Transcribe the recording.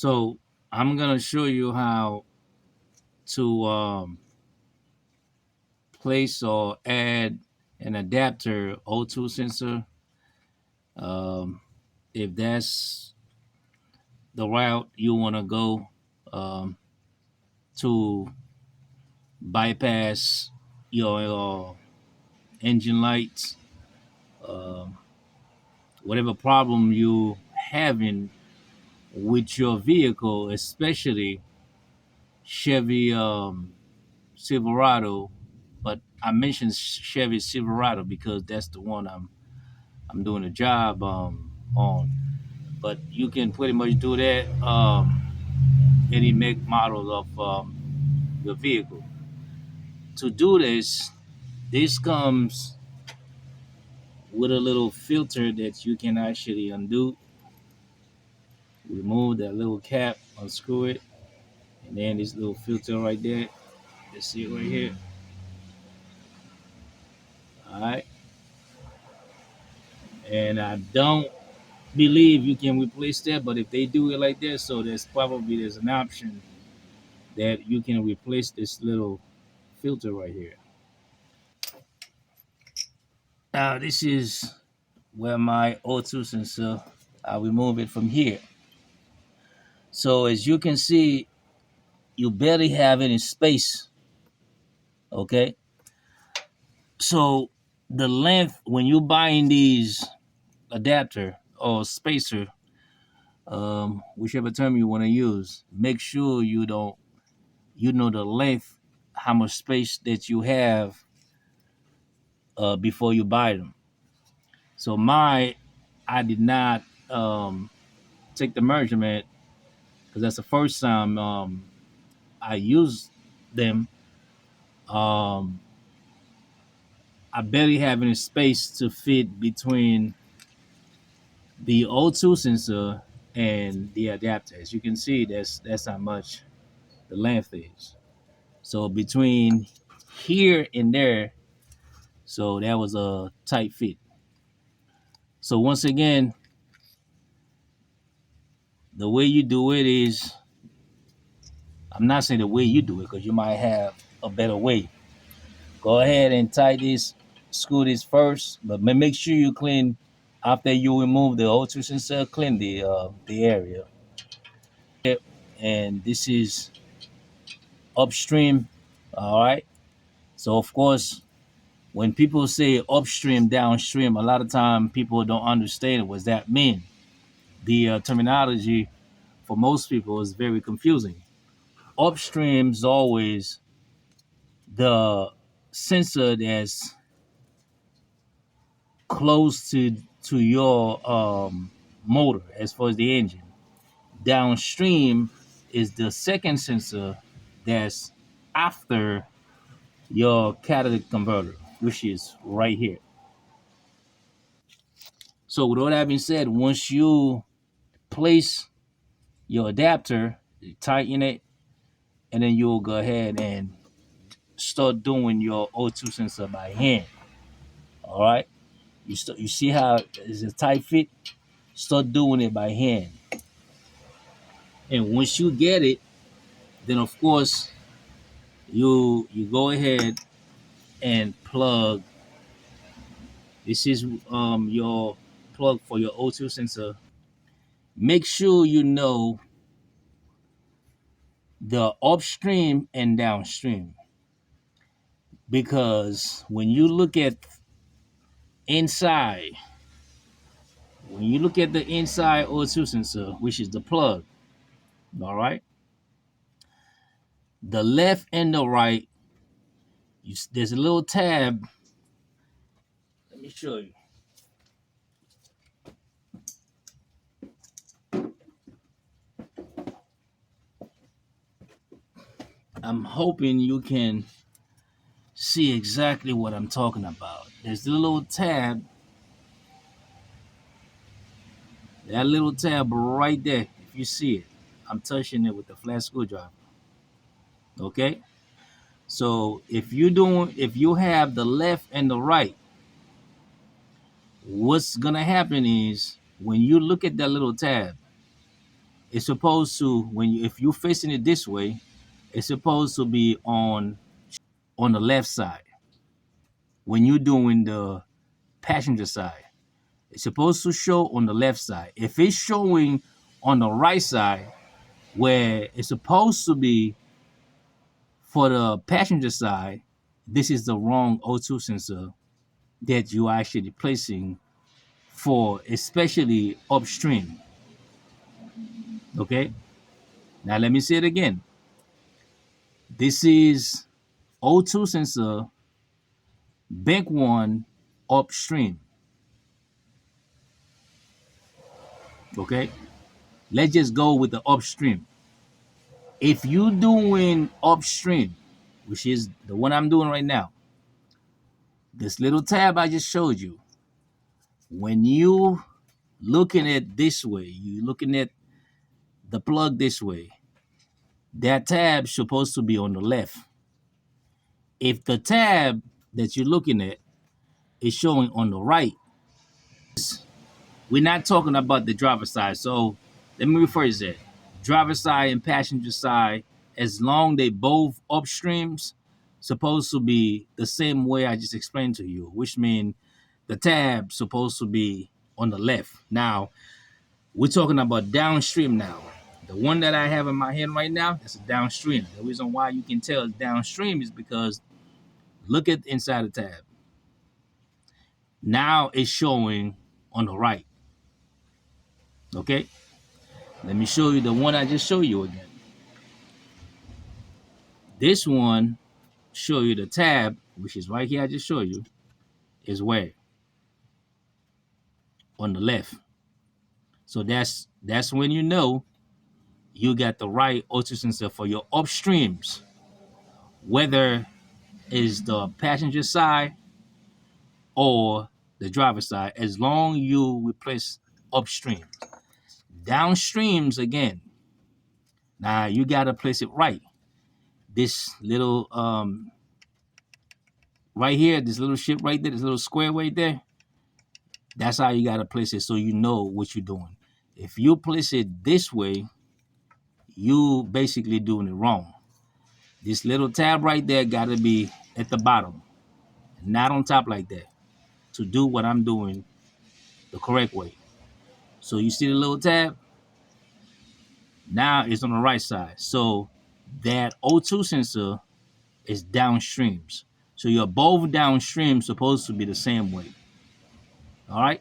So I'm gonna show you how to place or add an adapter O2 sensor. Um, if that's the route you want to go um, to bypass your engine lights, um, whatever problem you having with your vehicle, especially Chevy Silverado. But I mentioned Chevy Silverado because that's the one I'm doing a job on. But you can pretty much do that any make model of your vehicle. To do this, this comes with a little filter that you can actually undo. Remove that little cap, unscrew it, and then this little filter right there. Let's see it right here. All right, and I don't believe you can replace that, but if they do it like that, so there's an option that you can replace this little filter right here. Now this is where my O2 sensor, I remove it from here. So as you can see, you barely have any space. Okay, so the length when you buying these adapter or spacer, whichever term you want to use, make sure you know the length, how much space that you have before you buy them. So I did not take the measurement because that's the first time I used them. Um, I barely have any space to fit between the O2 sensor and the adapter. As you can see, that's how much the length is. So between here and there, so that was a tight fit. So once again, the way you do it is, I'm not saying the way you do it because you might have a better way. Go ahead and tie this, screw this first, but make sure you clean after you remove the O2 sensor. Clean the area. And this is upstream. All right. So of course, when people say upstream, downstream, a lot of time people don't understand what that mean. The terminology for most people is very confusing. Upstream is always the sensor that's close to your motor as far as the engine. Downstream is the second sensor that's after your catalytic converter, which is right here. So with all that being said, once you place your adapter, you tighten it, and then you'll go ahead and start doing your O2 sensor by hand. All right. You see how it's a tight fit? Start doing it by hand. And once you get it, then of course you go ahead and plug. This is your plug for your O2 sensor. Make sure you know the upstream and downstream, because inside, when you look at the inside O2 sensor, which is the plug, all right, the left and the right, there's a little tab. Let me show you. I'm hoping you can see exactly what I'm talking about. There's the little tab, that little tab right there. If you see it, I'm touching it with the flat screwdriver. Okay. So if you have the left and the right, what's gonna happen is when you look at that little tab, it's supposed to, if you're facing it this way, it's supposed to be on the left side. When you're doing the passenger side, it's supposed to show on the left side. If it's showing on the right side, where it's supposed to be for the passenger side, this is the wrong O2 sensor that you are actually placing for, especially upstream. Okay, now let me say it again. This is O2 sensor bank 1 upstream. Okay, let's just go with the upstream. If you doing upstream, which is the one I'm doing right now, this little tab I just showed you, when you looking at this way, you looking at the plug this way, that tab's supposed to be on the left. If the tab that you're looking at is showing on the right, we're not talking about the driver side. So let me rephrase that. Driver side and passenger side, as long they both upstreams, supposed to be the same way I just explained to you, which means the tab supposed to be on the left. Now, we're talking about downstream now. The one that I have in my hand right now, that's a downstream. The reason why you can tell it's downstream is because look at inside the tab. Now it's showing on the right. Okay? Let me show you the one I just showed you again. This one show you the tab, which is right here I just showed you, is where? On the left. So that's when you know you got the right O2 sensor for your upstreams, whether it's the passenger side or the driver side, as long you replace upstream. Downstreams again. Now you gotta place it right. This little right here, this little ship right there, this little square right there, that's how you gotta place it so you know what you're doing. If you place it this way, you basically doing it wrong. This little tab right there gotta be at the bottom, not on top like that, to do what I'm doing the correct way. So you see the little tab? Now it's on the right side. So that O2 sensor is downstreams. So your both downstream supposed to be the same way. All right.